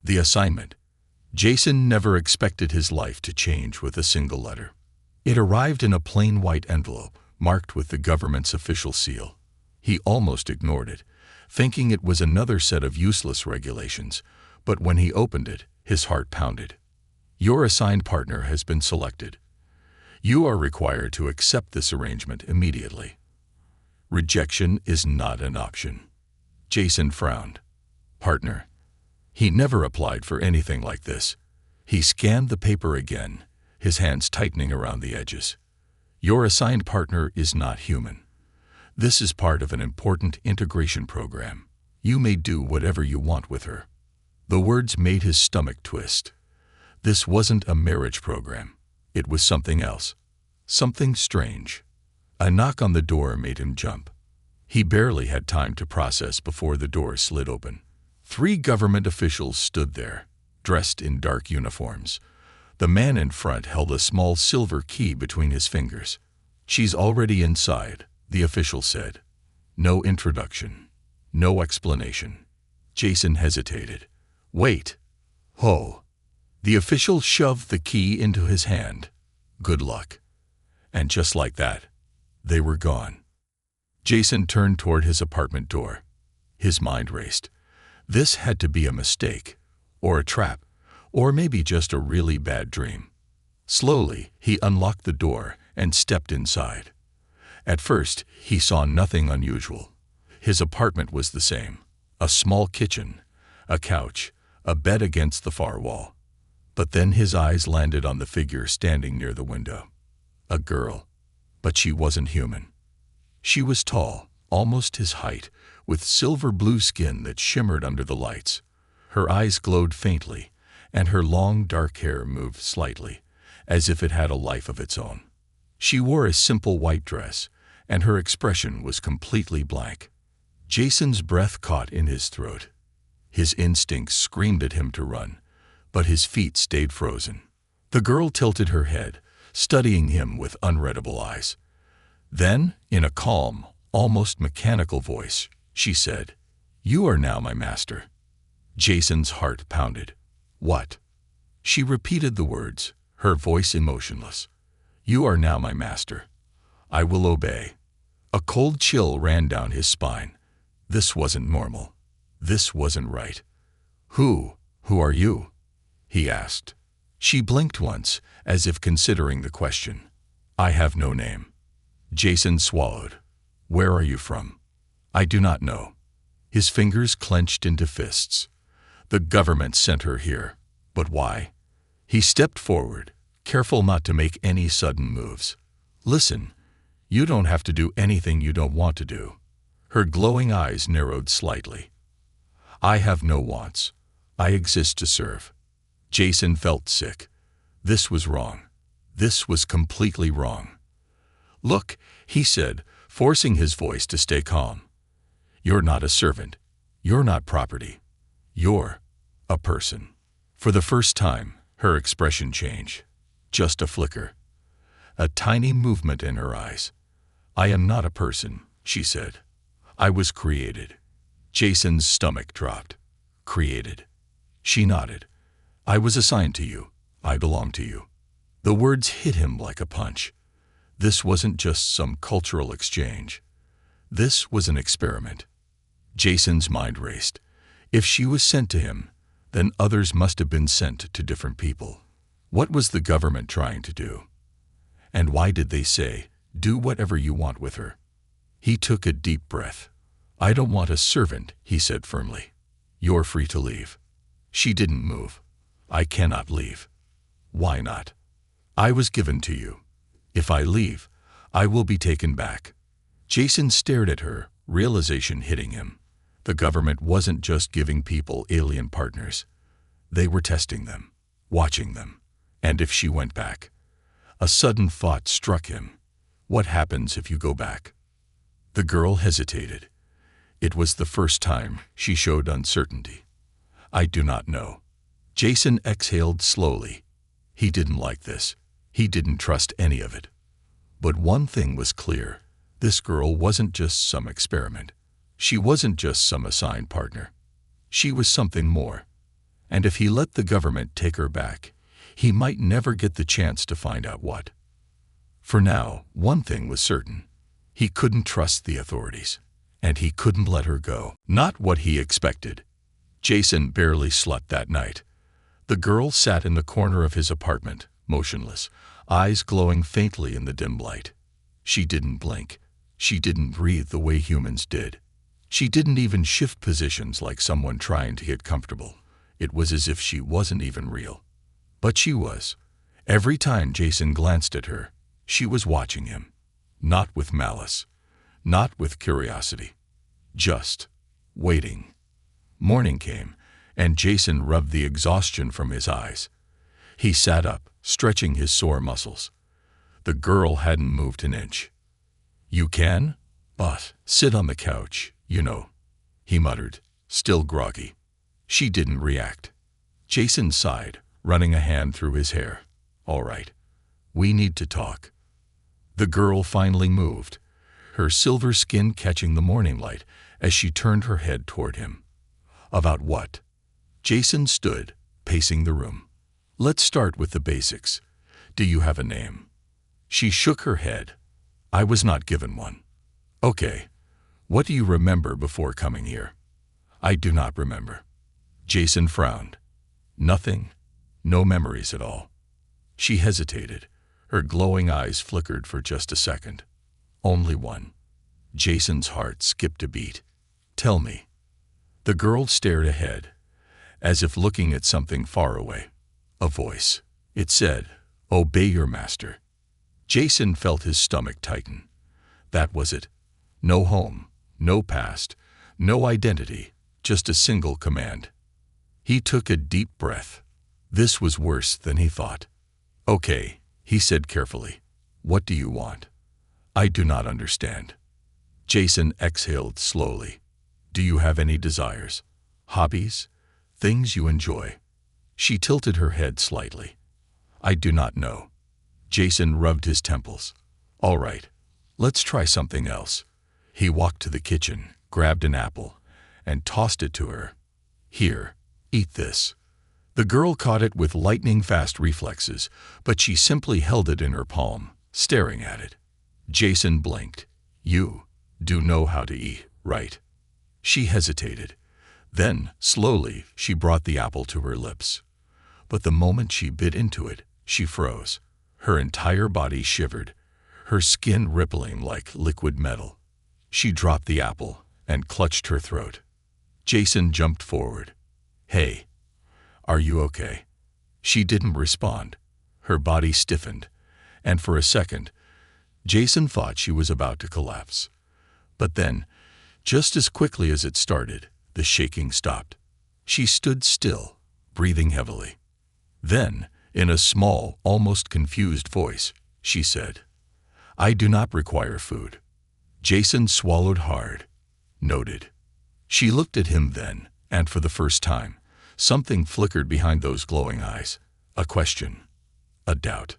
The assignment. Jason never expected his life to change with a single letter. It arrived in a plain white envelope, marked with the government's official seal. He almost ignored it, thinking it was another set of useless regulations, but when he opened it, his heart pounded. Your assigned partner has been selected. You are required to accept this arrangement immediately. Rejection is not an option. Jason frowned. Partner. He never applied for anything like this. He scanned the paper again, his hands tightening around the edges. Your assigned partner is not human. This is part of an important integration program. You may do whatever you want with her. The words made his stomach twist. This wasn't a marriage program. It was something else. Something strange. A knock on the door made him jump. He barely had time to process before the door slid open. 3 government officials stood there, dressed in dark uniforms. The man in front held a small silver key between his fingers. She's already inside, the official said. No introduction. No explanation. Jason hesitated. Wait. Ho. The official shoved the key into his hand. Good luck. And just like that, they were gone. Jason turned toward his apartment door. His mind raced. This had to be a mistake, or a trap, or maybe just a really bad dream. Slowly, he unlocked the door and stepped inside. At first, he saw nothing unusual. His apartment was the same. A small kitchen, a couch, a bed against the far wall. But then his eyes landed on the figure standing near the window. A girl, but she wasn't human. She was tall, almost his height, with silver blue skin that shimmered under the lights. Her eyes glowed faintly, and her long dark hair moved slightly, as if it had a life of its own. She wore a simple white dress, and her expression was completely blank. Jason's breath caught in his throat. His instincts screamed at him to run, but his feet stayed frozen. The girl tilted her head, studying him with unreadable eyes. Then, in a calm, almost mechanical voice, she said, "You are now my master." Jason's heart pounded. What? She repeated the words, her voice emotionless. "You are now my master. I will obey." A cold chill ran down his spine. This wasn't normal. This wasn't right. Who are you?" he asked. She blinked once, as if considering the question. "I have no name." Jason swallowed. "Where are you from?" "I do not know." His fingers clenched into fists. "The government sent her here. But why?" He stepped forward, careful not to make any sudden moves. "Listen, you don't have to do anything you don't want to do." Her glowing eyes narrowed slightly. "I have no wants. I exist to serve." Jason felt sick. This was wrong. This was completely wrong. "Look," he said, forcing his voice to stay calm. "You're not a servant. You're not property. You're a person." For the first time, her expression changed. Just a flicker. A tiny movement in her eyes. "I am not a person," she said. "I was created." Jason's stomach dropped. "Created." She nodded. "I was assigned to you. I belong to you." The words hit him like a punch. This wasn't just some cultural exchange. This was an experiment. Jason's mind raced. If she was sent to him, then others must have been sent to different people. What was the government trying to do? And why did they say, "Do whatever you want with her"? He took a deep breath. "I don't want a servant," he said firmly. "You're free to leave." She didn't move. "I cannot leave." "Why not?" "I was given to you. If I leave, I will be taken back." Jason stared at her, realization hitting him. The government wasn't just giving people alien partners. They were testing them, watching them. And if she went back? A sudden thought struck him. What happens if you go back? The girl hesitated. It was the first time she showed uncertainty. "I do not know." Jason exhaled slowly. He didn't like this. He didn't trust any of it. But one thing was clear. This girl wasn't just some experiment. She wasn't just some assigned partner. She was something more. And if he let the government take her back, he might never get the chance to find out what. For now, one thing was certain. He couldn't trust the authorities, and he couldn't let her go. Not what he expected. Jason barely slept that night. The girl sat in the corner of his apartment, motionless, eyes glowing faintly in the dim light. She didn't blink. She didn't breathe the way humans did. She didn't even shift positions like someone trying to get comfortable. It was as if she wasn't even real. But she was. Every time Jason glanced at her, she was watching him. Not with malice. Not with curiosity. Just waiting. Morning came, and Jason rubbed the exhaustion from his eyes. He sat up, stretching his sore muscles. The girl hadn't moved an inch. "You can? But sit on the couch, you know," he muttered, still groggy. She didn't react. Jason sighed, running a hand through his hair. "All right. We need to talk." The girl finally moved, her silver skin catching the morning light as she turned her head toward him. "About what?" Jason stood, pacing the room. "Let's start with the basics. Do you have a name?" She shook her head. "I was not given one." "Okay. What do you remember before coming here?" "I do not remember." Jason frowned. "Nothing? No memories at all?" She hesitated. Her glowing eyes flickered for just a second. "Only one." Jason's heart skipped a beat. "Tell me." The girl stared ahead, as if looking at something far away. A voice. It said, "Obey your master." Jason felt his stomach tighten. That was it. No home, no past, no identity, just a single command. He took a deep breath. This was worse than he thought. "Okay," he said carefully. "What do you want?" "I do not understand." Jason exhaled slowly. "Do you have any desires? Hobbies? Things you enjoy?" She tilted her head slightly. "I do not know." Jason rubbed his temples. "All right, let's try something else." He walked to the kitchen, grabbed an apple, and tossed it to her. "Here, eat this." The girl caught it with lightning-fast reflexes, but she simply held it in her palm, staring at it. Jason blinked. "You do know how to eat, right?" She hesitated. Then, slowly, she brought the apple to her lips. But the moment she bit into it, she froze. Her entire body shivered, her skin rippling like liquid metal. She dropped the apple and clutched her throat. Jason jumped forward. "Hey, are you okay?" She didn't respond. Her body stiffened, and for a second, Jason thought she was about to collapse. But then, just as quickly as it started, the shaking stopped. She stood still, breathing heavily. Then, in a small, almost confused voice, she said, "I do not require food." Jason swallowed hard. Noted. She looked at him then, and for the first time, something flickered behind those glowing eyes. A question. A doubt.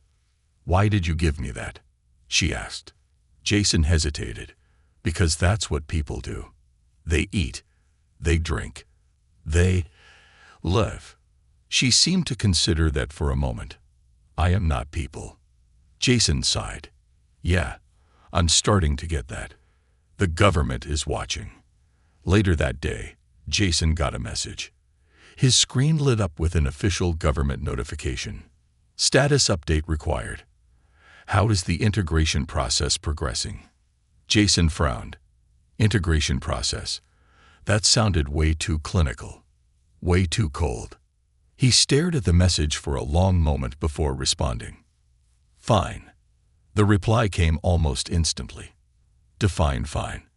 "Why did you give me that?" she asked. Jason hesitated. "Because that's what people do. They eat. They drink. They live." She seemed to consider that for a moment. "I am not people." Jason sighed. "Yeah, I'm starting to get that. The government is watching." Later that day, Jason got a message. His screen lit up with an official government notification. "Status update required." "How is the integration process progressing?" Jason frowned. Integration process. That sounded way too clinical. Way too cold. He stared at the message for a long moment before responding. "Fine." The reply came almost instantly. "Define fine."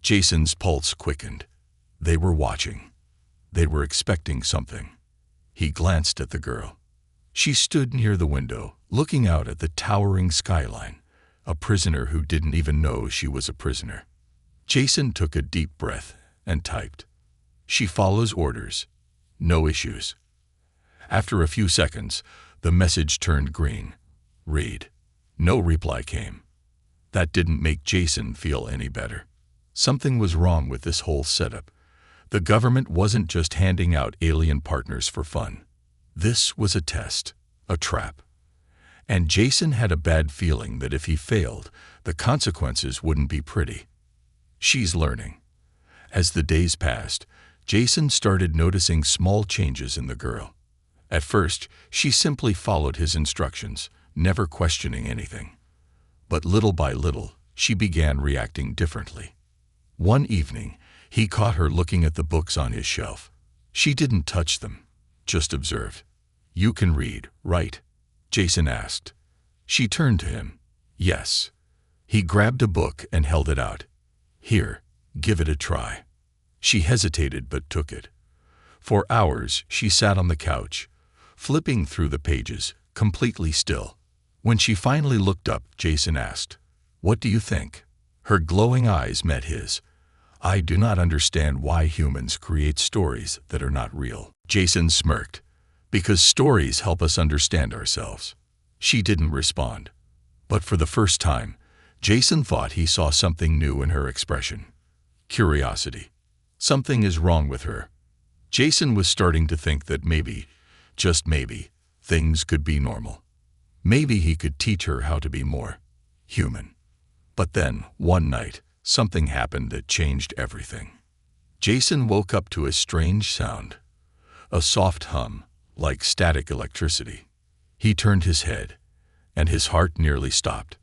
Jason's pulse quickened. They were watching. They were expecting something. He glanced at the girl. She stood near the window, looking out at the towering skyline, a prisoner who didn't even know she was a prisoner. Jason took a deep breath and typed, "She follows orders. No issues." After a few seconds, the message turned green. "Read." No reply came. That didn't make Jason feel any better. Something was wrong with this whole setup. The government wasn't just handing out alien partners for fun. This was a test, a trap. And Jason had a bad feeling that if he failed, the consequences wouldn't be pretty. She's learning. As the days passed, Jason started noticing small changes in the girl. At first, she simply followed his instructions, never questioning anything. But little by little, she began reacting differently. One evening, he caught her looking at the books on his shelf. She didn't touch them, just observed. "You can read, right?" Jason asked. She turned to him. "Yes." He grabbed a book and held it out. "Here, give it a try." She hesitated but took it. For hours, she sat on the couch, flipping through the pages, completely still. When she finally looked up, Jason asked, "What do you think?" Her glowing eyes met his. "I do not understand why humans create stories that are not real." Jason smirked. "Because stories help us understand ourselves." She didn't respond. But for the first time, Jason thought he saw something new in her expression. Curiosity. Something is wrong with her. Jason was starting to think that maybe, just maybe, things could be normal. Maybe he could teach her how to be more human. But then, one night, something happened that changed everything. Jason woke up to a strange sound. A soft hum, like static electricity. He turned his head, and his heart nearly stopped.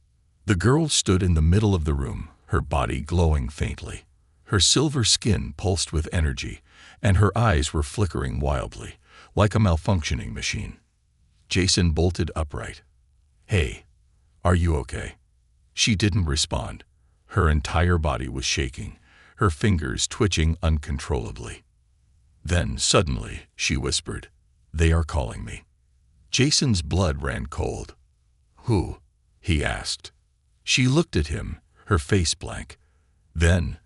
The girl stood in the middle of the room, her body glowing faintly. Her silver skin pulsed with energy, and her eyes were flickering wildly, like a malfunctioning machine. Jason bolted upright. "Hey, are you okay?" She didn't respond. Her entire body was shaking, her fingers twitching uncontrollably. Then, suddenly, she whispered, "They are calling me." Jason's blood ran cold. "Who?" he asked. She looked at him, her face blank. Then,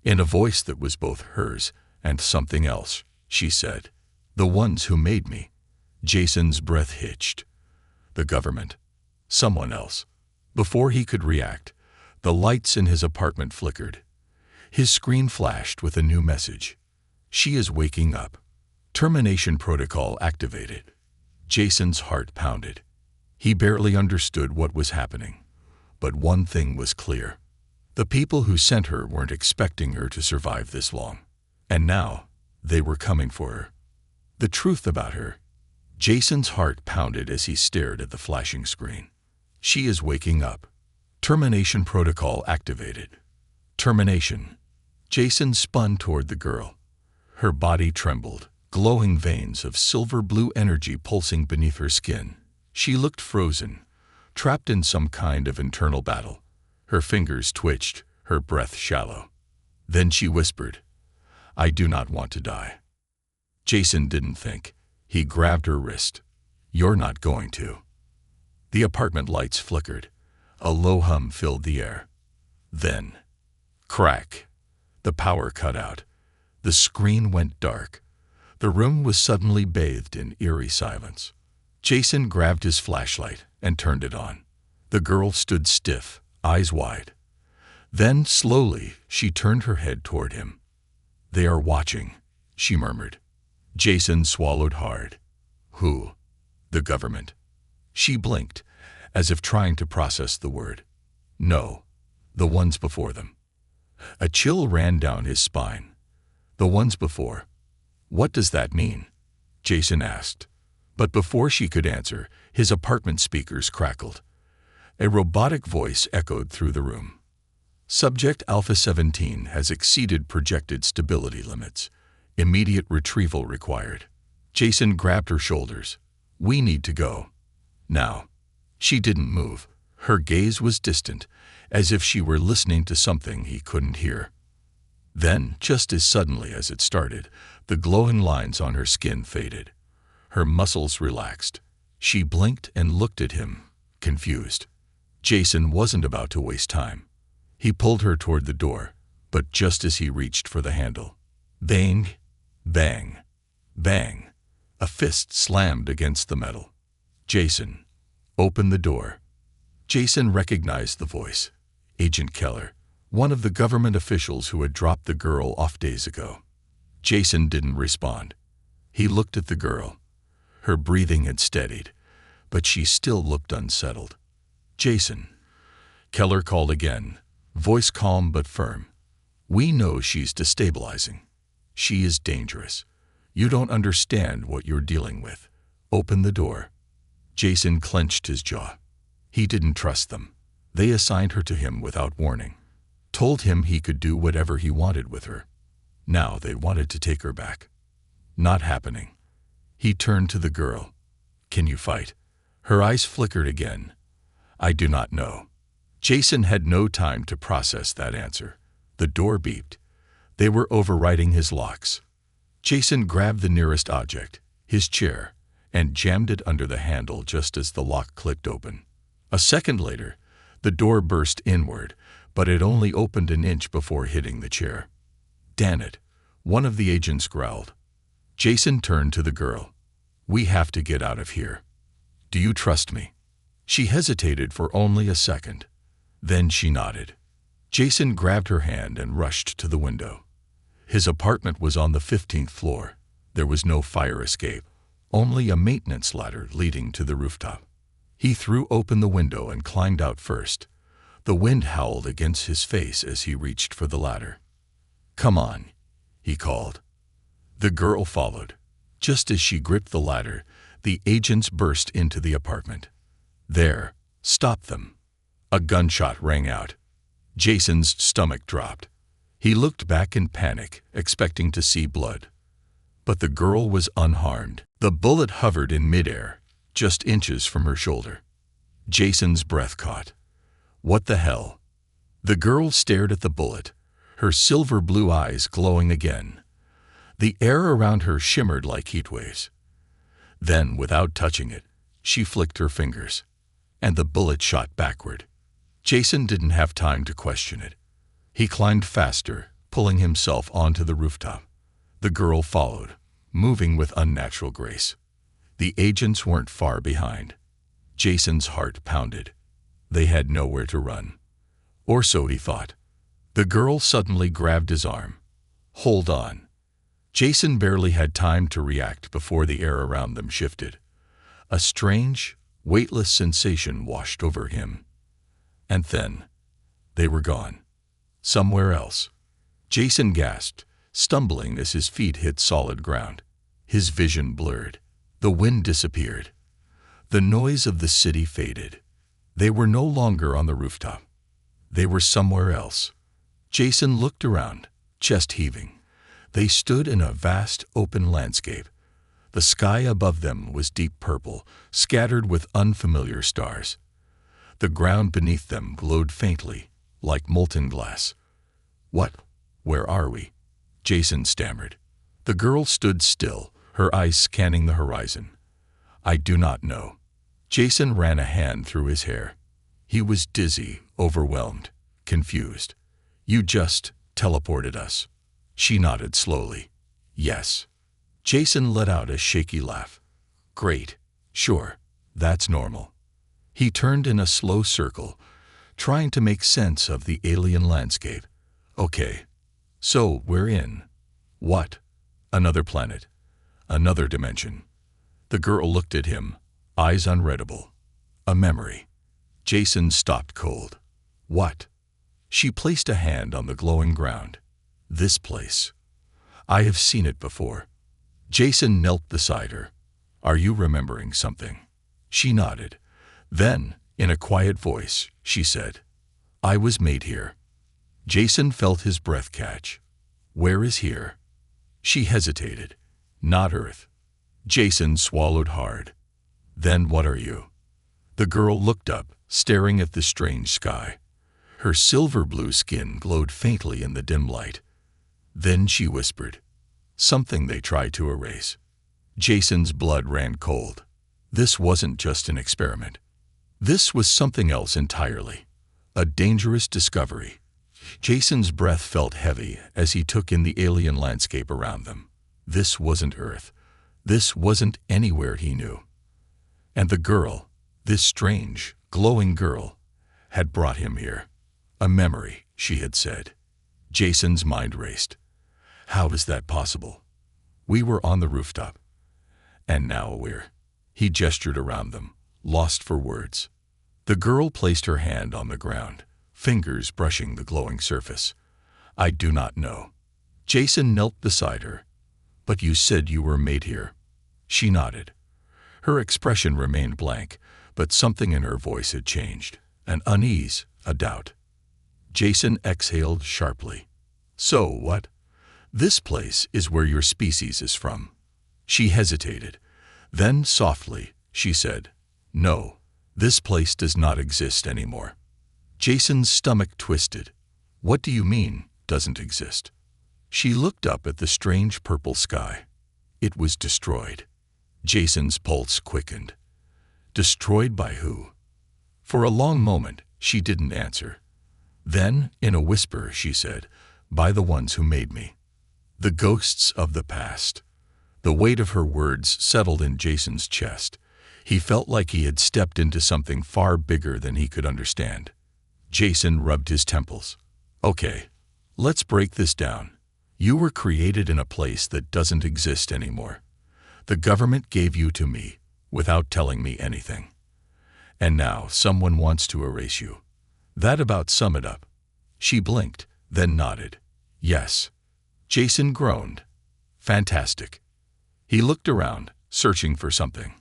in a voice that was both hers and something else, she said, "The ones who made me." Jason's breath hitched. The government. Someone else. Before he could react, the lights in his apartment flickered. His screen flashed with a new message. "She is waking up. Termination protocol activated." Jason's heart pounded. He barely understood what was happening. But one thing was clear. The people who sent her weren't expecting her to survive this long. And now, they were coming for her. The truth about her. Jason's heart pounded as he stared at the flashing screen. "She is waking up. Termination protocol activated." Termination. Jason spun toward the girl. Her body trembled, glowing veins of silver-blue energy pulsing beneath her skin. She looked frozen, trapped in some kind of internal battle. Her fingers twitched, her breath shallow. Then she whispered, "I do not want to die." Jason didn't think. He grabbed her wrist. "You're not going to." The apartment lights flickered. A low hum filled the air. Then, crack. The power cut out. The screen went dark. The room was suddenly bathed in eerie silence. Jason grabbed his flashlight and turned it on. The girl stood stiff, eyes wide. Then, slowly, she turned her head toward him. "They are watching," she murmured. Jason swallowed hard. "Who?" "The government." She blinked, as if trying to process the word. "No, the ones before them." A chill ran down his spine. "The ones before? What does that mean?" Jason asked. But before she could answer, his apartment speakers crackled. A robotic voice echoed through the room. "Subject Alpha 17 has exceeded projected stability limits. Immediate retrieval required." Jason grabbed her shoulders. "We need to go. Now." She didn't move. Her gaze was distant, as if she were listening to something he couldn't hear. Then, just as suddenly as it started, the glowing lines on her skin faded. Her muscles relaxed. She blinked and looked at him, confused. Jason wasn't about to waste time. He pulled her toward the door, but just as he reached for the handle, bang, bang, bang, a fist slammed against the metal. "Jason, open the door." Jason recognized the voice. Agent Keller, one of the government officials who had dropped the girl off days ago. Jason didn't respond. He looked at the girl. Her breathing had steadied, but she still looked unsettled. "Jason," Keller called again, voice calm but firm. "We know she's destabilizing. She is dangerous. You don't understand what you're dealing with. Open the door." Jason clenched his jaw. He didn't trust them. They assigned her to him without warning. Told him he could do whatever he wanted with her. Now they wanted to take her back. Not happening. He turned to the girl. "Can you fight?" Her eyes flickered again. "I do not know." Jason had no time to process that answer. The door beeped. They were overriding his locks. Jason grabbed the nearest object, his chair, and jammed it under the handle just as the lock clicked open. A second later, the door burst inward, but it only opened an inch before hitting the chair. "Damn it," one of the agents growled. Jason turned to the girl. "We have to get out of here. Do you trust me?" She hesitated for only a second. Then she nodded. Jason grabbed her hand and rushed to the window. His apartment was on the 15th floor. There was no fire escape, only a maintenance ladder leading to the rooftop. He threw open the window and climbed out first. The wind howled against his face as he reached for the ladder. "Come on," he called. The girl followed. Just as she gripped the ladder, the agents burst into the apartment. "There, stop them." A gunshot rang out. Jason's stomach dropped. He looked back in panic, expecting to see blood. But the girl was unharmed. The bullet hovered in midair, just inches from her shoulder. Jason's breath caught. What the hell? The girl stared at the bullet, her silver blue eyes glowing again. The air around her shimmered like heat waves. Then, without touching it, she flicked her fingers, and the bullet shot backward. Jason didn't have time to question it. He climbed faster, pulling himself onto the rooftop. The girl followed, moving with unnatural grace. The agents weren't far behind. Jason's heart pounded. They had nowhere to run. Or so he thought. The girl suddenly grabbed his arm. "Hold on." Jason barely had time to react before the air around them shifted. A strange, weightless sensation washed over him. And then, they were gone. Somewhere else. Jason gasped, stumbling as his feet hit solid ground. His vision blurred. The wind disappeared. The noise of the city faded. They were no longer on the rooftop. They were somewhere else. Jason looked around, chest heaving. They stood in a vast, open landscape. The sky above them was deep purple, scattered with unfamiliar stars. The ground beneath them glowed faintly, like molten glass. "What? Where are we?" Jason stammered. The girl stood still, her eyes scanning the horizon. "I do not know." Jason ran a hand through his hair. He was dizzy, overwhelmed, confused. "You just teleported us." She nodded slowly. "Yes." Jason let out a shaky laugh. "Great. Sure. That's normal." He turned in a slow circle, trying to make sense of the alien landscape. "Okay. So we're in. What? Another planet. Another dimension." The girl looked at him, eyes unreadable. "A memory." Jason stopped cold. "What?" She placed a hand on the glowing ground. "This place. I have seen it before." Jason knelt beside her. "Are you remembering something?" She nodded. Then, in a quiet voice, she said, "I was made here." Jason felt his breath catch. "Where is here?" She hesitated. "Not Earth." Jason swallowed hard. "Then what are you?" The girl looked up, staring at the strange sky. Her silver blue skin glowed faintly in the dim light. Then she whispered, something they tried to erase. Jason's blood ran cold. This wasn't just an experiment. This was something else entirely. A dangerous discovery. Jason's breath felt heavy as he took in the alien landscape around them. This wasn't Earth. This wasn't anywhere he knew. And the girl, this strange, glowing girl, had brought him here. "A memory," she had said. Jason's mind raced. How is that possible? We were on the rooftop. And now we're... He gestured around them, lost for words. The girl placed her hand on the ground, fingers brushing the glowing surface. I do not know. Jason knelt beside her. But you said you were made here. She nodded. Her expression remained blank, but something in her voice had changed. An unease, a doubt. Jason exhaled sharply. So what? This place is where your species is from. She hesitated. Then, softly, she said, No, this place does not exist anymore. Jason's stomach twisted. What do you mean, doesn't exist? She looked up at the strange purple sky. It was destroyed. Jason's pulse quickened. Destroyed by who? For a long moment, she didn't answer. Then, in a whisper, she said, By the ones who made me. The ghosts of the past. The weight of her words settled in Jason's chest. He felt like he had stepped into something far bigger than he could understand. Jason rubbed his temples. Okay, let's break this down. You were created in a place that doesn't exist anymore. The government gave you to me, without telling me anything. And now someone wants to erase you. That about sum it up. She blinked, then nodded. Yes. Jason groaned. Fantastic. He looked around, searching for something.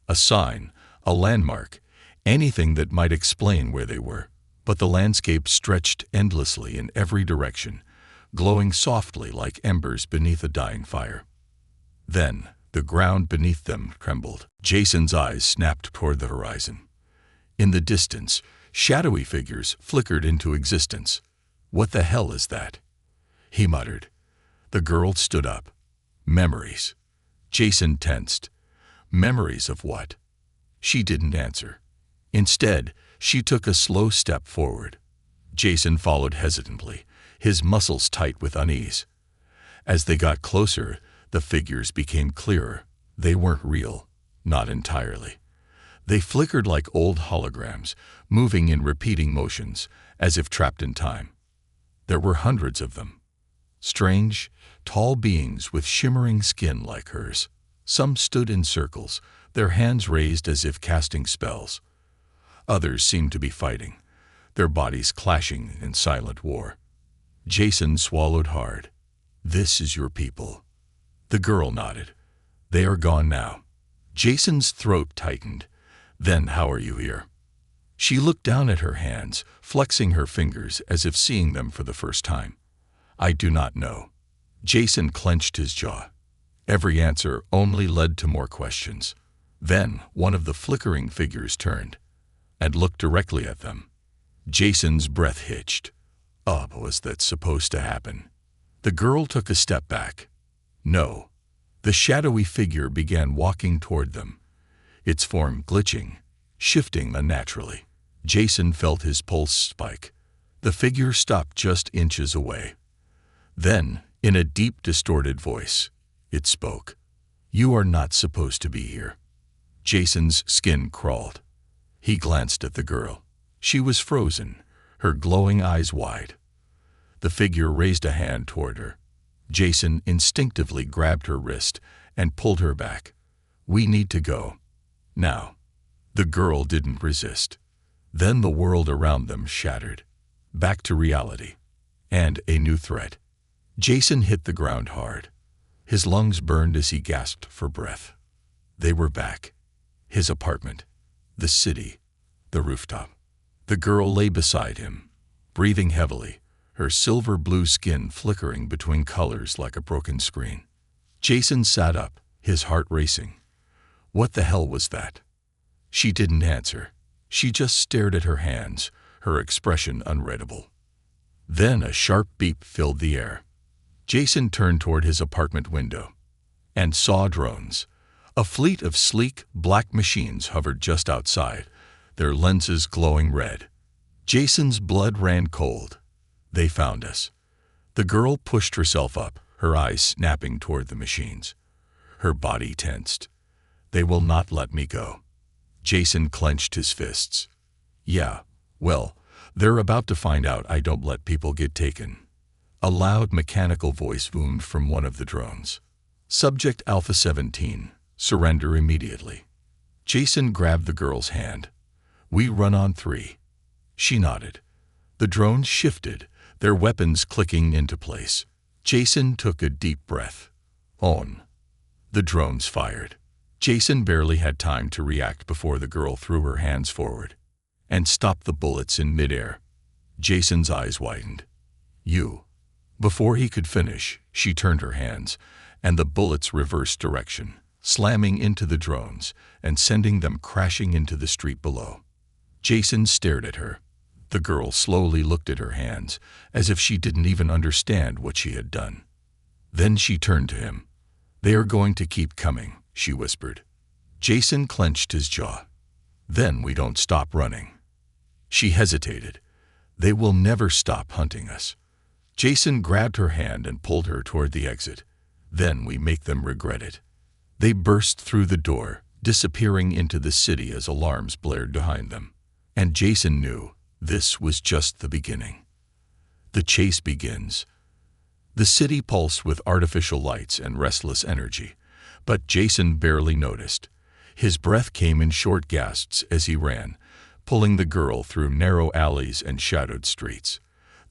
A sign, a landmark, anything that might explain where they were. But the landscape stretched endlessly in every direction, glowing softly like embers beneath a dying fire. Then, the ground beneath them trembled. Jason's eyes snapped toward the horizon. In the distance, shadowy figures flickered into existence. What the hell is that? He muttered. The girl stood up. Memories. Jason tensed. Memories of what? She didn't answer. Instead, she took a slow step forward. Jason followed hesitantly, his muscles tight with unease. As they got closer, the figures became clearer. They weren't real, not entirely. They flickered like old holograms, moving in repeating motions, as if trapped in time. There were hundreds of them. Strange, tall beings with shimmering skin like hers. Some stood in circles, their hands raised as if casting spells. Others seemed to be fighting, their bodies clashing in silent war. Jason swallowed hard. This is your people. The girl nodded. They are gone now. Jason's throat tightened. Then how are you here? She looked down at her hands, flexing her fingers as if seeing them for the first time. I do not know. Jason clenched his jaw. Every answer only led to more questions. Then one of the flickering figures turned and looked directly at them. Jason's breath hitched. Was that supposed to happen? The girl took a step back. No. The shadowy figure began walking toward them, its form glitching, shifting unnaturally. Jason felt his pulse spike. The figure stopped just inches away. Then, in a deep, distorted voice, it spoke. You are not supposed to be here. Jason's skin crawled. He glanced at the girl. She was frozen, her glowing eyes wide. The figure raised a hand toward her. Jason instinctively grabbed her wrist and pulled her back. We need to go. Now. The girl didn't resist. Then the world around them shattered. Back to reality. And a new threat. Jason hit the ground hard. His lungs burned as he gasped for breath. They were back. His apartment. The city. The rooftop. The girl lay beside him, breathing heavily, her silver blue skin flickering between colors like a broken screen. Jason sat up, his heart racing. What the hell was that? She didn't answer. She just stared at her hands, her expression unreadable. Then a sharp beep filled the air. Jason turned toward his apartment window and saw drones. A fleet of sleek, black machines hovered just outside, their lenses glowing red. Jason's blood ran cold. They found us. The girl pushed herself up, her eyes snapping toward the machines. Her body tensed. They will not let me go. Jason clenched his fists. Yeah, well, they're about to find out I don't let people get taken. A loud mechanical voice boomed from one of the drones. Subject Alpha 17. Surrender immediately. Jason grabbed the girl's hand. We run on 3. She nodded. The drones shifted, their weapons clicking into place. Jason took a deep breath. On. The drones fired. Jason barely had time to react before the girl threw her hands forward and stopped the bullets in midair. Jason's eyes widened. You. Before he could finish, she turned her hands, and the bullets reversed direction, slamming into the drones and sending them crashing into the street below. Jason stared at her. The girl slowly looked at her hands, as if she didn't even understand what she had done. Then she turned to him. They are going to keep coming, she whispered. Jason clenched his jaw. Then we don't stop running. She hesitated. They will never stop hunting us. Jason grabbed her hand and pulled her toward the exit. Then we make them regret it. They burst through the door, disappearing into the city as alarms blared behind them. And Jason knew this was just the beginning. The chase begins. The city pulsed with artificial lights and restless energy, but Jason barely noticed. His breath came in short gasps as he ran, pulling the girl through narrow alleys and shadowed streets.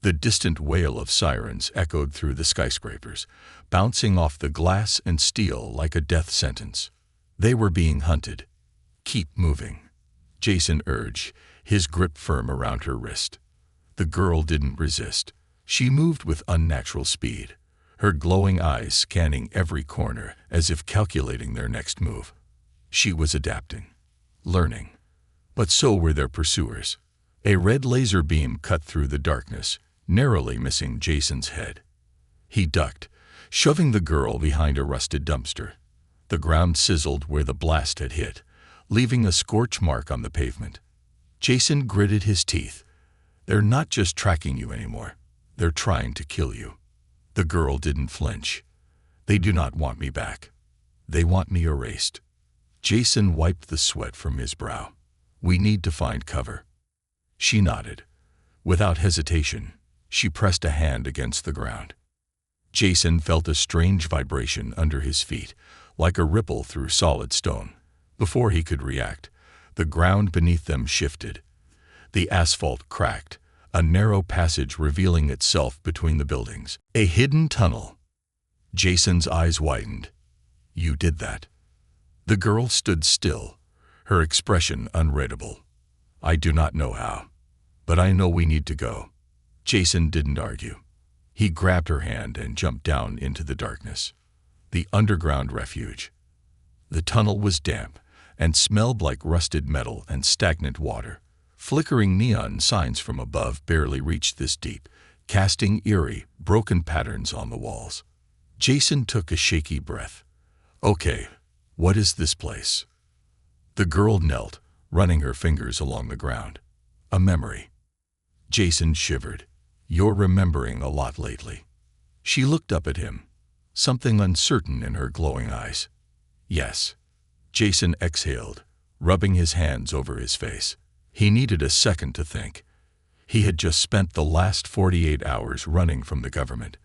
The distant wail of sirens echoed through the skyscrapers, bouncing off the glass and steel like a death sentence. They were being hunted. Keep moving, Jason urged, his grip firm around her wrist. The girl didn't resist. She moved with unnatural speed, her glowing eyes scanning every corner as if calculating their next move. She was adapting, learning. But so were their pursuers. A red laser beam cut through the darkness, narrowly missing Jason's head. He ducked, shoving the girl behind a rusted dumpster. The ground sizzled where the blast had hit, leaving a scorch mark on the pavement. Jason gritted his teeth. They're not just tracking you anymore. They're trying to kill you. The girl didn't flinch. They do not want me back. They want me erased. Jason wiped the sweat from his brow. We need to find cover. She nodded. Without hesitation, she pressed a hand against the ground. Jason felt a strange vibration under his feet, like a ripple through solid stone. Before he could react, the ground beneath them shifted. The asphalt cracked, a narrow passage revealing itself between the buildings. A hidden tunnel. Jason's eyes widened. You did that. The girl stood still, her expression unreadable. I do not know how, but I know we need to go. Jason didn't argue. He grabbed her hand and jumped down into the darkness. The underground refuge. The tunnel was damp and smelled like rusted metal and stagnant water. Flickering neon signs from above barely reached this deep, casting eerie, broken patterns on the walls. Jason took a shaky breath. Okay, what is this place? The girl knelt, running her fingers along the ground. A memory. Jason shivered. You're remembering a lot lately. She looked up at him, something uncertain in her glowing eyes. Yes. Jason exhaled, rubbing his hands over his face. He needed a second to think. He had just spent the last 48 hours running from the government,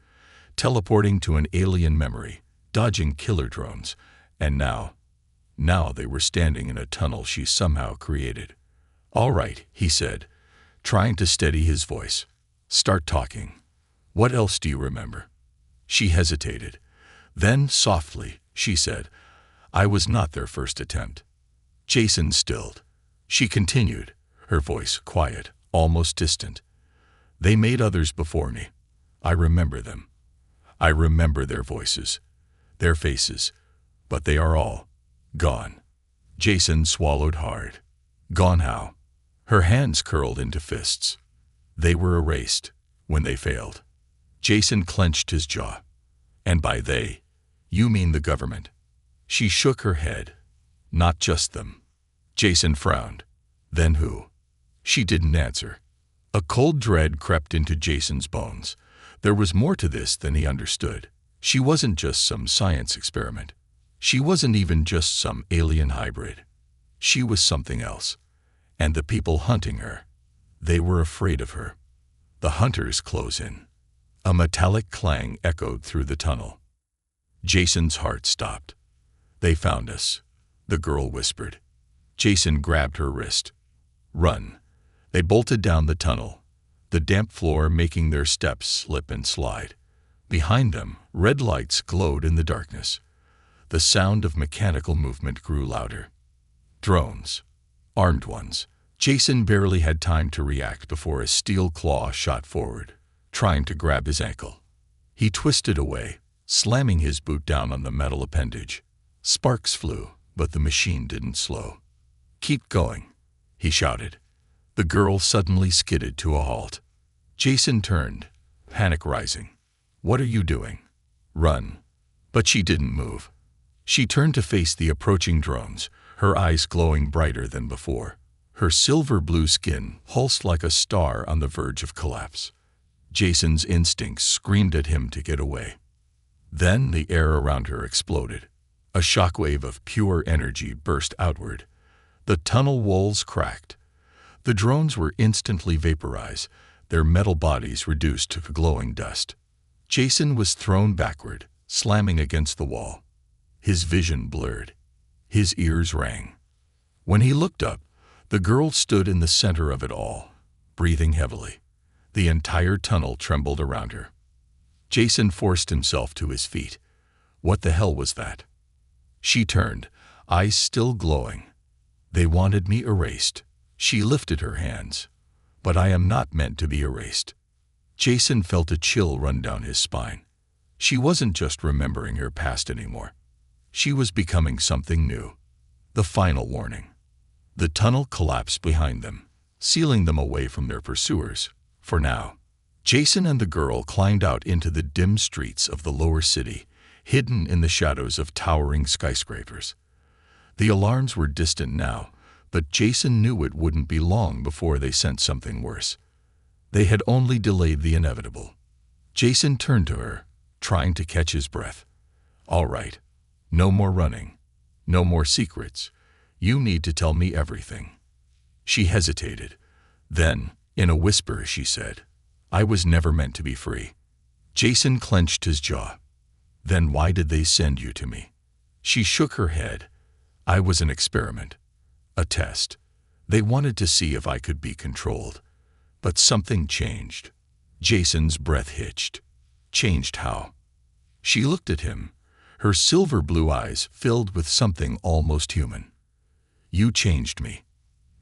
teleporting to an alien memory, dodging killer drones, and now they were standing in a tunnel she somehow created. All right, he said, trying to steady his voice. Start talking. What else do you remember? She hesitated. Then, softly, she said, I was not their first attempt. Jason stilled. She continued, her voice quiet, almost distant. They made others before me. I remember them. I remember their voices, their faces, but they are all gone. Jason swallowed hard. Gone how? Her hands curled into fists. They were erased when they failed. Jason clenched his jaw. And by they, you mean the government. She shook her head. Not just them. Jason frowned. Then who? She didn't answer. A cold dread crept into Jason's bones. There was more to this than he understood. She wasn't just some science experiment. She wasn't even just some alien hybrid. She was something else. And the people hunting her, they were afraid of her. The hunters close in. A metallic clang echoed through the tunnel. Jason's heart stopped. "They found us," the girl whispered. Jason grabbed her wrist. "Run." They bolted down the tunnel, the damp floor making their steps slip and slide. Behind them, red lights glowed in the darkness. The sound of mechanical movement grew louder. Drones. Armed ones. Jason barely had time to react before a steel claw shot forward, trying to grab his ankle. He twisted away, slamming his boot down on the metal appendage. Sparks flew, but the machine didn't slow. "Keep going," he shouted. The girl suddenly skidded to a halt. Jason turned, panic rising. "What are you doing?" "Run." But she didn't move. She turned to face the approaching drones, her eyes glowing brighter than before. Her silver-blue skin pulsed like a star on the verge of collapse. Jason's instincts screamed at him to get away. Then the air around her exploded. A shockwave of pure energy burst outward. The tunnel walls cracked. The drones were instantly vaporized, their metal bodies reduced to glowing dust. Jason was thrown backward, slamming against the wall. His vision blurred. His ears rang. When he looked up, the girl stood in the center of it all, breathing heavily. The entire tunnel trembled around her. Jason forced himself to his feet. What the hell was that? She turned, eyes still glowing. "They wanted me erased." She lifted her hands. "But I am not meant to be erased." Jason felt a chill run down his spine. She wasn't just remembering her past anymore. She was becoming something new. The final warning. The tunnel collapsed behind them, sealing them away from their pursuers, for now. Jason and the girl climbed out into the dim streets of the lower city, hidden in the shadows of towering skyscrapers. The alarms were distant now, but Jason knew it wouldn't be long before they sent something worse. They had only delayed the inevitable. Jason turned to her, trying to catch his breath. "All right. No more running. No more secrets. You need to tell me everything." She hesitated. Then, in a whisper, she said, "I was never meant to be free." Jason clenched his jaw. "Then why did they send you to me?" She shook her head. "I was an experiment. A test. They wanted to see if I could be controlled. But something changed." Jason's breath hitched. "Changed how?" She looked at him, her silver blue eyes filled with something almost human. "You changed me."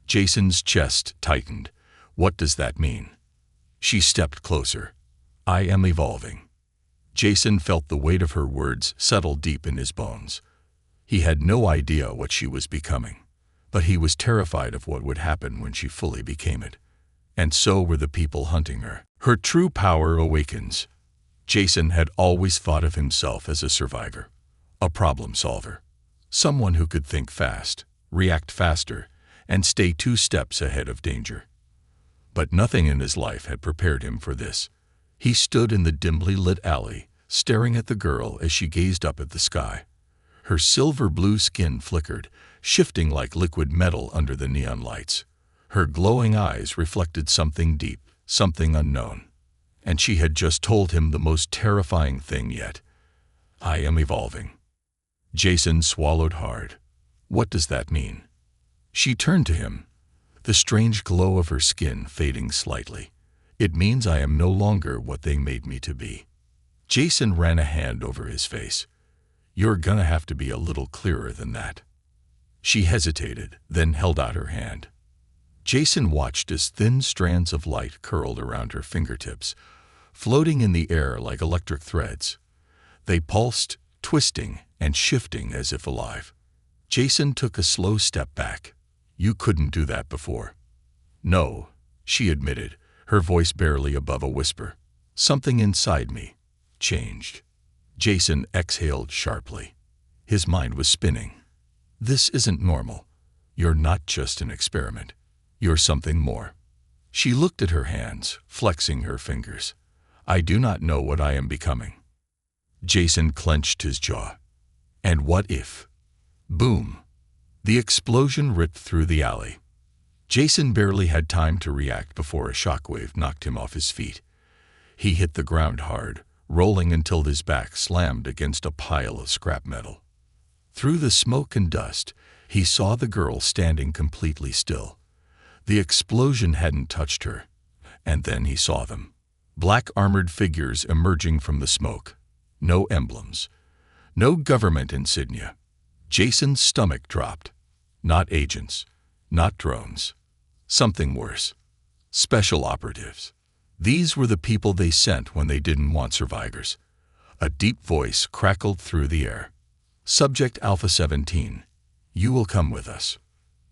Jason's chest tightened. "What does that mean?" She stepped closer. "I am evolving." Jason felt the weight of her words settle deep in his bones. He had no idea what she was becoming, but he was terrified of what would happen when she fully became it. And so were the people hunting her. Her true power awakens. Jason had always thought of himself as a survivor, a problem solver, someone who could think fast, react faster, and stay 2 steps ahead of danger. But nothing in his life had prepared him for this. He stood in the dimly lit alley, staring at the girl as she gazed up at the sky. Her silver-blue skin flickered, shifting like liquid metal under the neon lights. Her glowing eyes reflected something deep, something unknown. And she had just told him the most terrifying thing yet. "I am evolving." Jason swallowed hard. "What does that mean?" She turned to him, the strange glow of her skin fading slightly. "It means I am no longer what they made me to be." Jason ran a hand over his face. "You're gonna have to be a little clearer than that." She hesitated, then held out her hand. Jason watched as thin strands of light curled around her fingertips, floating in the air like electric threads. They pulsed, twisting and shifting as if alive. Jason took a slow step back. "You couldn't do that before." "No," she admitted, her voice barely above a whisper. "Something inside me changed." Jason exhaled sharply. His mind was spinning. "This isn't normal. You're not just an experiment. You're something more." She looked at her hands, flexing her fingers. "I do not know what I am becoming." Jason clenched his jaw. "And what if?" Boom! The explosion ripped through the alley. Jason barely had time to react before a shockwave knocked him off his feet. He hit the ground hard, rolling until his back slammed against a pile of scrap metal. Through the smoke and dust, he saw the girl standing completely still. The explosion hadn't touched her, and then he saw them. Black armored figures emerging from the smoke. No emblems. No government insignia. Jason's stomach dropped. Not agents. Not drones. Something worse. Special operatives. These were the people they sent when they didn't want survivors. A deep voice crackled through the air. Subject Alpha 17. You will come with us.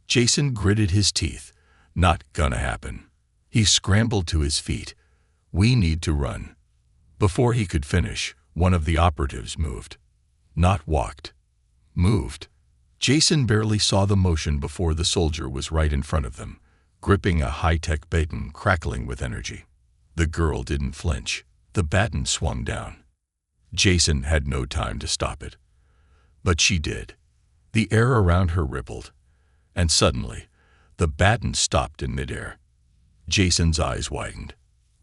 Jason gritted his teeth. Not gonna happen. He scrambled to his feet. We need to run. Before he could finish, one of the operatives moved. Not walked. Moved. Jason barely saw the motion before the soldier was right in front of them, gripping a high-tech baton crackling with energy. The girl didn't flinch. The baton swung down. Jason had no time to stop it. But she did. The air around her rippled, and suddenly, the baton stopped in midair. Jason's eyes widened.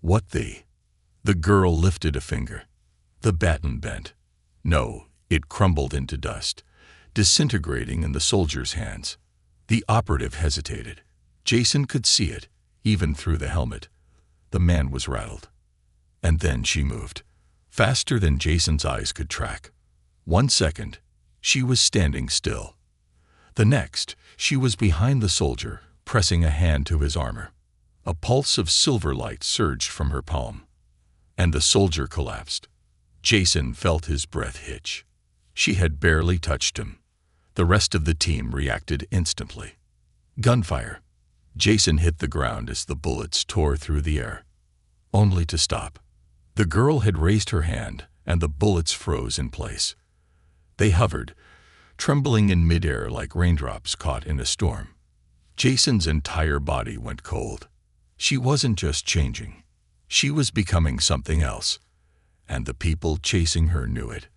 What the? The girl lifted a finger. The baton bent. No, it crumbled into dust, disintegrating in the soldier's hands. The operative hesitated. Jason could see it, even through the helmet. The man was rattled. And then she moved, faster than Jason's eyes could track. 1 second, she was standing still. The next, she was behind the soldier, pressing a hand to his armor. A pulse of silver light surged from her palm. And the soldier collapsed. Jason felt his breath hitch. She had barely touched him. The rest of the team reacted instantly. Gunfire. Jason hit the ground as the bullets tore through the air, only to stop. The girl had raised her hand, and the bullets froze in place. They hovered, trembling in midair like raindrops caught in a storm. Jason's entire body went cold. She wasn't just changing. She was becoming something else, and the people chasing her knew it.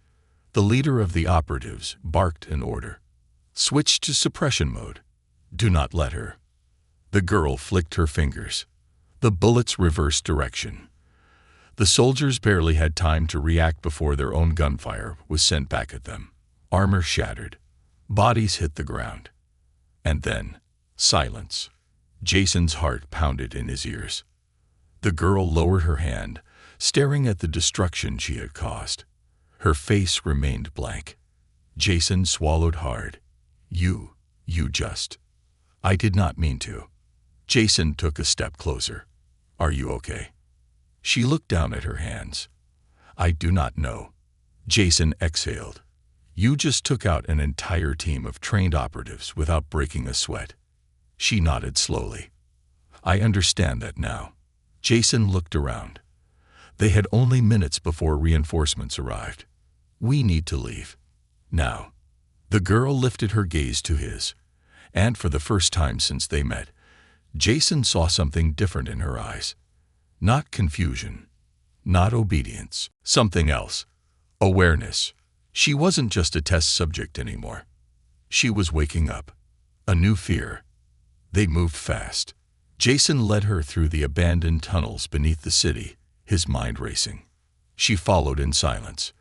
The leader of the operatives barked an order. Switch to suppression mode. Do not let her. The girl flicked her fingers. The bullets reversed direction. The soldiers barely had time to react before their own gunfire was sent back at them. Armor shattered. Bodies hit the ground. And then, silence. Jason's heart pounded in his ears. The girl lowered her hand, staring at the destruction she had caused. Her face remained blank. Jason swallowed hard. You just. I did not mean to. Jason took a step closer. Are you okay? She looked down at her hands. I do not know. Jason exhaled. You just took out an entire team of trained operatives without breaking a sweat. She nodded slowly. I understand that now. Jason looked around. They had only minutes before reinforcements arrived. We need to leave. Now. The girl lifted her gaze to his, and for the first time since they met, Jason saw something different in her eyes. Not confusion, not obedience, something else. Awareness. She wasn't just a test subject anymore. She was waking up. A new fear. They moved fast. Jason led her through the abandoned tunnels beneath the city, his mind racing. She followed in silence.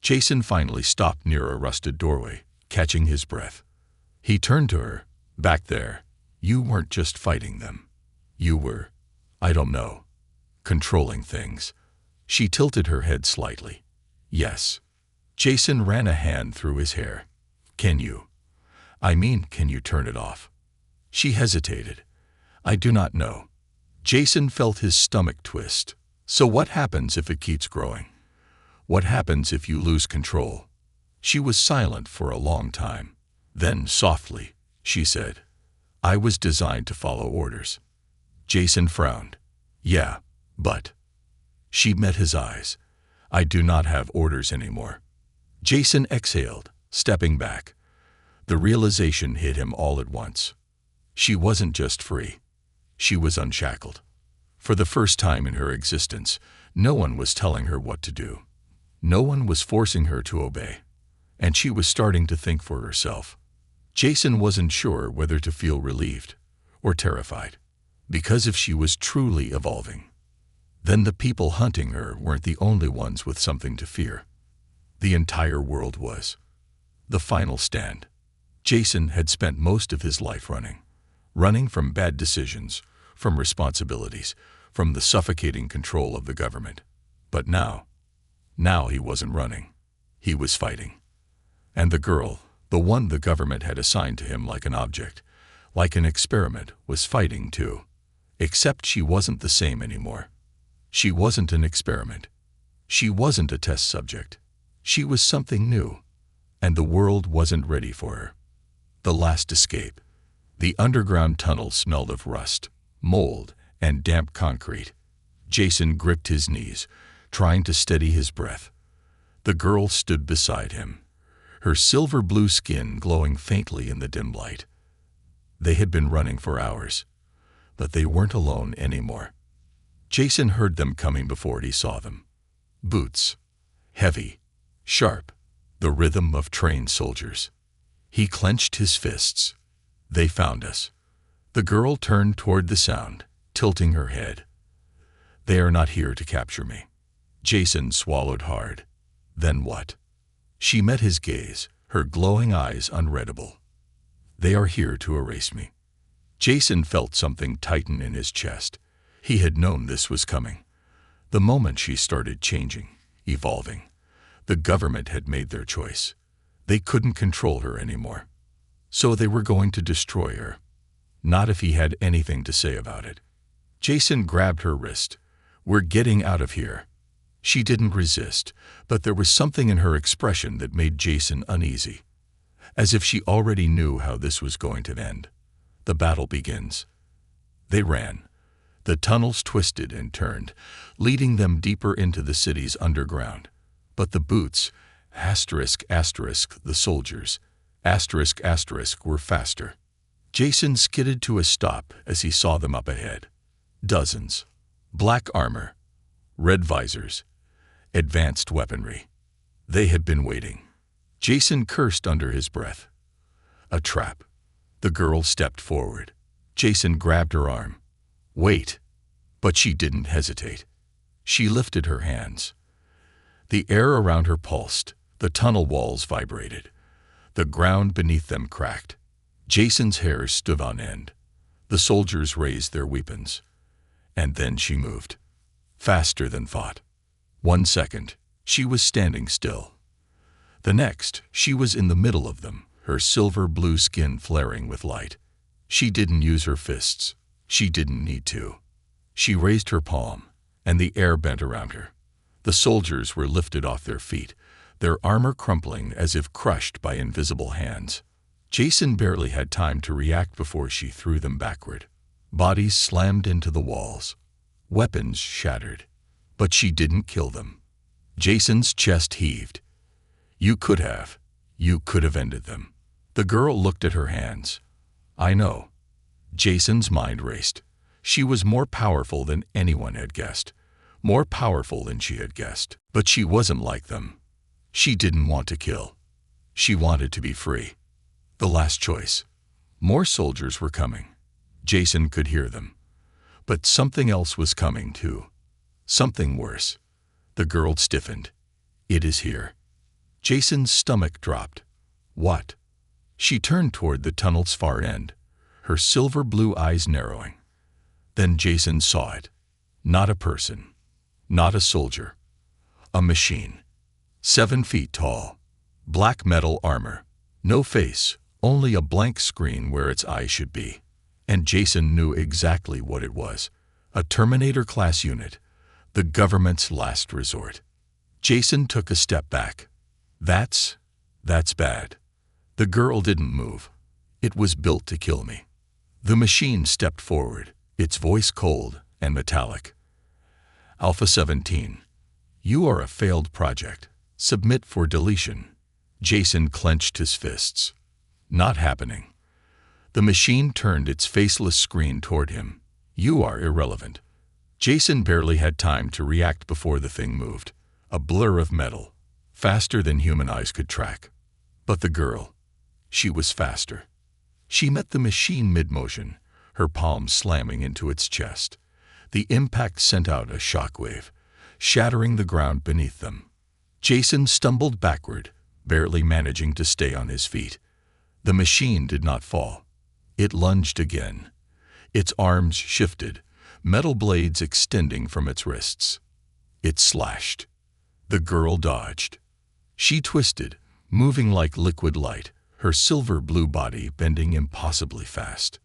Jason finally stopped near a rusted doorway, catching his breath. He turned to her. Back there, you weren't just fighting them. You were, I don't know, controlling things. She tilted her head slightly. Yes. Jason ran a hand through his hair. Can you turn it off? She hesitated. I do not know. Jason felt his stomach twist. So what happens if it keeps growing? What happens if you lose control? She was silent for a long time. Then, softly, she said, I was designed to follow orders. Jason frowned. Yeah, but. She met his eyes. I do not have orders anymore. Jason exhaled, stepping back. The realization hit him all at once. She wasn't just free. She was unshackled. For the first time in her existence, no one was telling her what to do. No one was forcing her to obey. And she was starting to think for herself. Jason wasn't sure whether to feel relieved or terrified, because if she was truly evolving, Then the people hunting her weren't the only ones with something to fear. The entire world was. The final stand. Jason had spent most of his life running from bad decisions, from responsibilities, from the suffocating control of the government. But now he wasn't running. He was fighting. And the girl, the one the government had assigned to him like an object, like an experiment, was fighting too. Except she wasn't the same anymore. She wasn't an experiment. She wasn't a test subject. She was something new. And the world wasn't ready for her. The last escape. The underground tunnel smelled of rust, mold, and damp concrete. Jason gripped his knees, trying to steady his breath. The girl stood beside him, her silver-blue skin glowing faintly in the dim light. They had been running for hours, but they weren't alone anymore. Jason heard them coming before he saw them. Boots. Heavy. Sharp. The rhythm of trained soldiers. He clenched his fists. They found us. The girl turned toward the sound, tilting her head. They are not here to capture me. Jason swallowed hard. Then what? She met his gaze, her glowing eyes unreadable. They are here to erase me. Jason felt something tighten in his chest. He had known this was coming. The moment she started changing, evolving, the government had made their choice. They couldn't control her anymore. So they were going to destroy her. Not if he had anything to say about it. Jason grabbed her wrist. We're getting out of here. She didn't resist, but there was something in her expression that made Jason uneasy. As if she already knew how this was going to end. The battle begins. They ran. The tunnels twisted and turned, leading them deeper into the city's underground. But the boots, the soldiers, were faster. Jason skidded to a stop as he saw them up ahead. Dozens. Black armor. Red visors. Advanced weaponry. They had been waiting. Jason cursed under his breath. A trap. The girl stepped forward. Jason grabbed her arm. Wait. But she didn't hesitate. She lifted her hands. The air around her pulsed. The tunnel walls vibrated. The ground beneath them cracked. Jason's hair stood on end. The soldiers raised their weapons. And then she moved. Faster than thought. 1 second, she was standing still. The next, she was in the middle of them, her silver-blue skin flaring with light. She didn't use her fists. She didn't need to. She raised her palm, and the air bent around her. The soldiers were lifted off their feet, their armor crumpling as if crushed by invisible hands. Jason barely had time to react before she threw them backward. Bodies slammed into the walls. Weapons shattered. But she didn't kill them. Jason's chest heaved. You could have ended them. The girl looked at her hands. I know. Jason's mind raced. She was more powerful than anyone had guessed. More powerful than she had guessed. But she wasn't like them. She didn't want to kill. She wanted to be free. The last choice. More soldiers were coming. Jason could hear them. But something else was coming too. Something worse. The girl stiffened. It is here. Jason's stomach dropped. What? She turned toward the tunnel's far end, her silver-blue eyes narrowing. Then Jason saw it. Not a person. Not a soldier. A machine. 7 feet tall. Black metal armor. No face, only a blank screen where its eyes should be. And Jason knew exactly what it was. A Terminator-class unit. The government's last resort. Jason took a step back. That's bad. The girl didn't move. It was built to kill me. The machine stepped forward, its voice cold and metallic. Alpha 17. You are a failed project. Submit for deletion. Jason clenched his fists. Not happening. The machine turned its faceless screen toward him. You are irrelevant. Jason barely had time to react before the thing moved. A blur of metal, faster than human eyes could track. But the girl, she was faster. She met the machine mid-motion, her palm slamming into its chest. The impact sent out a shockwave, shattering the ground beneath them. Jason stumbled backward, barely managing to stay on his feet. The machine did not fall. It lunged again. Its arms shifted, metal blades extending from its wrists. It slashed. The girl dodged. She twisted, moving like liquid light, her silver-blue body bending impossibly fast.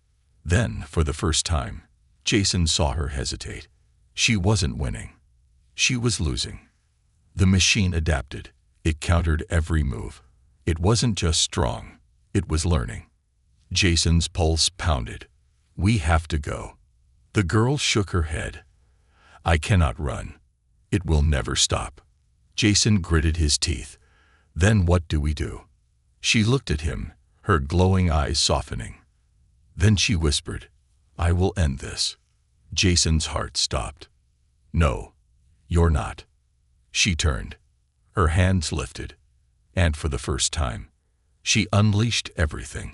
Then, for the first time, Jason saw her hesitate. She wasn't winning. She was losing. The machine adapted. It countered every move. It wasn't just strong. It was learning. Jason's pulse pounded. "We have to go." The girl shook her head. "I cannot run. It will never stop." Jason gritted his teeth. "Then what do we do?" She looked at him, her glowing eyes softening. Then she whispered, "I will end this." Jason's heart stopped. "No, you're not." She turned. Her hands lifted, and for the first time, she unleashed everything.